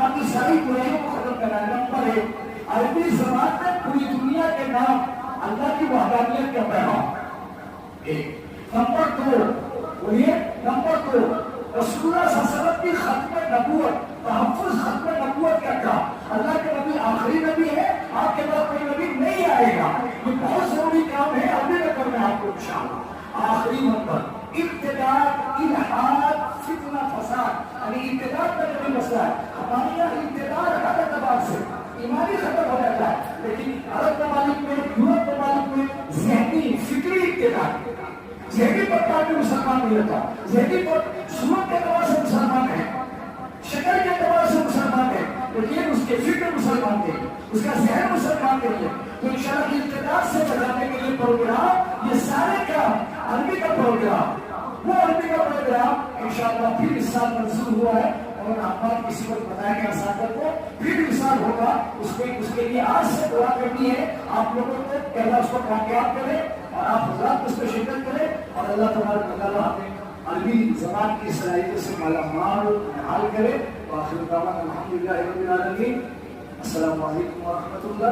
باقی ساری برائیوں کو ختم کرنا ہے۔ نمبر 1 عربی زبان میں پوری دنیا کے نام اللہ کی وحدانیت کا پیغام ایک۔ نمبر 2 بولیے، نمبر 2 رسول اللہ صلی اللہ علیہ وسلم کی ختم نبوت، تحفظ ختم نبوت کا کام۔ اللہ کے نبی آخری نبی ہے، آپ کے بعد کوئی نبی نہیں آئے گا، یہ بہت ضروری کام ہے، ابھی تک میں آپ کو انشاءاللہ۔ آخری نمبر ابتداء، الحاد، فتنہ، فساد، یعنی ابتداء کا جو مسئلہ ہے، ہمارے یہاں ابتداء ہر اعتبار سے ایمانی ختم ہو جاتا ہے، لیکن عرب ممالک میں، یورپ ممالک میں ذہنی فکری ابتداء، ذہنی طور پہ مسلمان نہیں ہوتا، ذہنی صورت کے اعتبار سے مسلمان ہے، شکل کے اعتبار سے مسلمان ہے، لیکن اس کے فکر مسلمان کے لیے، اس کا ذہن مسلمان کے لیے۔ تو انشاءاللہ ابتداء سے بچانے کے لیے پروگرام، یہ سارے کام عربی کا پروگرام، وہ عربی کا پروگرام انشاءاللہ پھر اس سال منظور ہوا ہے، اور آپ کسی کو بتایا گیا اساتذہ کو، پھر اس سال ہوگا، اس کے لیے آج سے دعا کرنی ہے آپ لوگوں کو کہ اللہ اس کو کامیاب کرے، اور آپ حضرات اس میں شرکت کریں، اور اللہ تبارک و تعالیٰ ہمیں عربی زبان کی صلاحیتوں سے مالا مال حال کرے۔ وآخر دعوانا الحمدللہ رب العالمین۔ السلام علیکم ورحمۃ اللہ۔